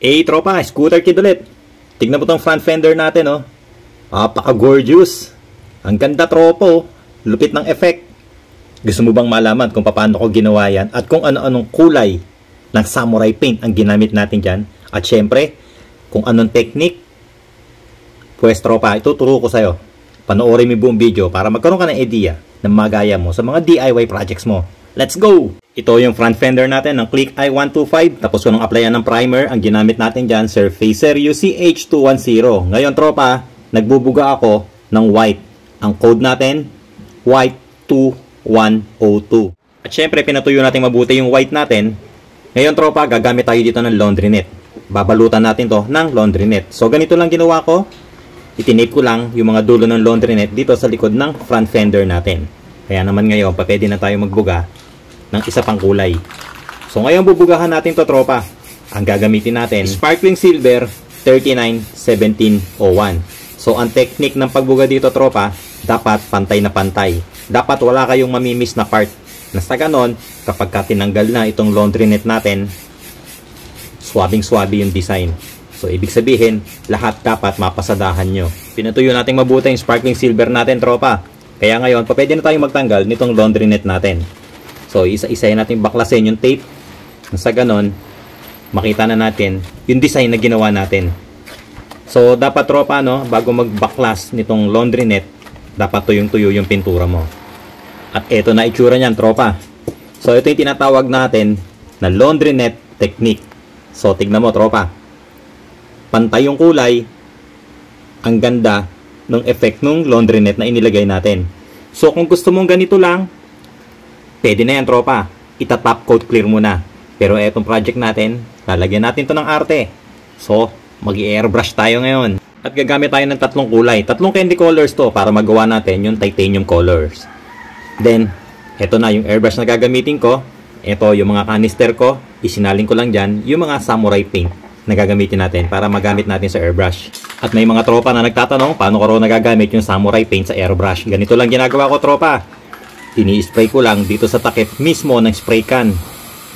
Tropa, scooter kid ulit. Tignan mo tong front fender natin, oh. Napaka-gorgeous. Ang ganda, tropa, oh. Lupit ng effect. Gusto mo bang malaman kung paano ko ginawa yan at kung ano-anong kulay ng samurai paint ang ginamit natin dyan? At syempre, kung anong technique? Pues, tropa, ituturo ko sa'yo. Panoorin mo buong video para magkaroon ka ng idea ng magaya mo sa mga DIY projects mo. Let's go! Ito yung front fender natin ng Click i125. Tapos ko nang applyan ng primer. Ang ginamit natin dyan, Surfacer UCH210. Ngayon, tropa, nagbubuga ako ng white. Ang code natin, white 2102. At syempre, pinatuyo natin mabuti yung white natin. Ngayon, tropa, gagamit tayo dito ng laundry net. Babalutan natin to ng laundry net. So, ganito lang ginawa ko. Itinape ko lang yung mga dulo ng laundry net dito sa likod ng front fender natin. Kaya naman ngayon, pwede na tayo magbuga ng isa pang kulay. So ngayon bubugahan natin to, tropa. Ang gagamitin natin, Sparkling Silver 391701. So ang technique ng pagbuga dito, tropa, dapat pantay na pantay. Dapat wala kayong mamimiss na part. Na sa ganon, kapag tinanggal na itong laundry net natin, swabing-swabe yung design. So ibig sabihin, lahat dapat mapasadahan nyo. Pinatuyo natin mabuti yung Sparkling Silver natin, tropa. Kaya ngayon, pwede na tayong magtanggal nitong laundry net natin. So, isa-isahin natin baklasin yung tape. Sa ganon, makita na natin yung design na ginawa natin. So, dapat, tropa, no, bago magbaklas nitong laundry net, dapat tuyong-tuyo yung pintura mo. At eto na itsura niyan, tropa. So, ito yung tinatawag natin na laundry net technique. So, tignan mo, tropa. Pantay yung kulay. Ang ganda ng effect ng laundry net na inilagay natin. So, kung gusto mong ganito lang, pwede na yan, tropa. Ita-top coat clear muna. Pero etong project natin, lalagyan natin to ng arte. So, mag-airbrush tayo ngayon. At gagamit tayo ng tatlong kulay. Tatlong candy colors to para magawa natin yung titanium colors. Then, eto na yung airbrush na gagamitin ko. Ito yung mga canister ko. Isinaling ko lang dyan yung mga samurai paint na gagamitin natin para magamit natin sa airbrush. At may mga tropa na nagtatanong paano ko raw nagagamit yung samurai paint sa airbrush. Ganito lang ginagawa ko, tropa. Ini-spray ko lang dito sa takip mismo ng spray can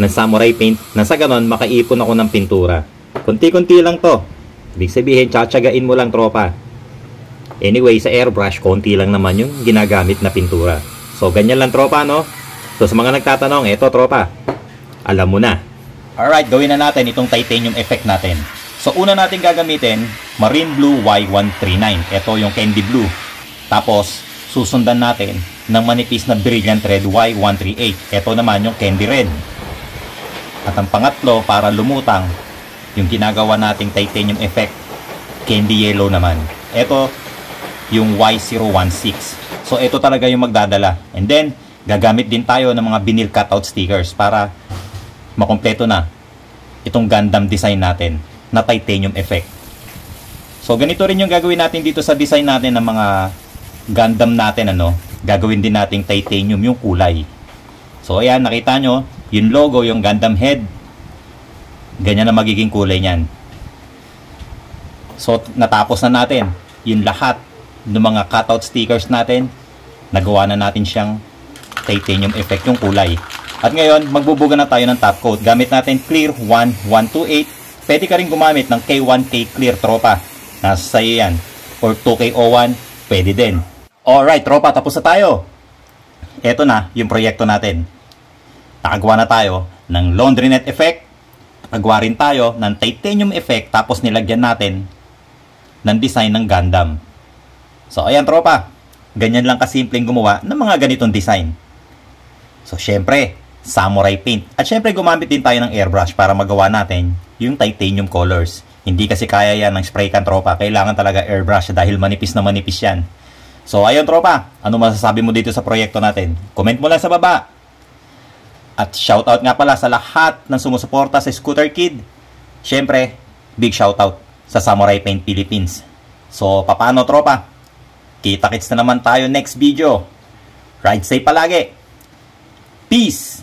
ng samurai paint na sa ganon makaipon ako ng pintura. Kunti-kunti lang to. Ibig sabihin, tsatsagain mo lang, tropa. Anyway, sa airbrush, konti lang naman yung ginagamit na pintura. So, ganyan lang, tropa, no? So, sa mga nagtatanong, eto, tropa. Alam mo na. Alright, gawin na natin itong titanium effect natin. So, una natin gagamitin, Marine Blue Y139. Ito yung candy blue. Tapos, susundan natin ng manipis na Brilliant Red Y138. Ito naman yung Candy Red. At ang pangatlo, para lumutang, yung ginagawa nating titanium effect, Candy Yellow naman. Ito, yung Y016. So, ito talaga yung magdadala. And then, gagamit din tayo ng mga vinyl cutout stickers para makompleto na itong Gundam design natin na titanium effect. So, ganito rin yung gagawin natin dito sa design natin ng mga Gundam natin, ano? Gagawin din nating titanium yung kulay. So, ayan, nakita nyo, yung logo, yung Gundam head, ganyan na magiging kulay niyan. So, natapos na natin yung lahat ng mga cutout stickers natin. Nagawa na natin siyang titanium effect yung kulay. At ngayon, magbubuga na tayo ng top coat. Gamit natin Clear 1128. Pwede ka rin gumamit ng K1K Clear, tropa. Nasa sa'yo yan. Or 2K01, pwede din. Alright, tropa, tapos na tayo. Eto na yung proyekto natin. Nakagawa na tayo ng laundry net effect. Nakagawa rin tayo ng titanium effect. Tapos nilagyan natin ng design ng Gundam. So, ayan, tropa. Ganyan lang kasimpleng gumawa ng mga ganitong design. So, syempre, samurai paint. At syempre, gumamit din tayo ng airbrush para magawa natin yung titanium colors. Hindi kasi kaya yan ng spray can, tropa. Kailangan talaga airbrush dahil manipis na manipis yan. So, ayun, tropa. Ano masasabi mo dito sa proyekto natin? Comment mo lang sa baba. At shoutout nga pala sa lahat ng sumusuporta sa Scooter Kid. Syempre, big shoutout sa Samurai Paint Philippines. So, paano, tropa? Kita-kits na naman tayo next video. Ride safe palagi. Peace!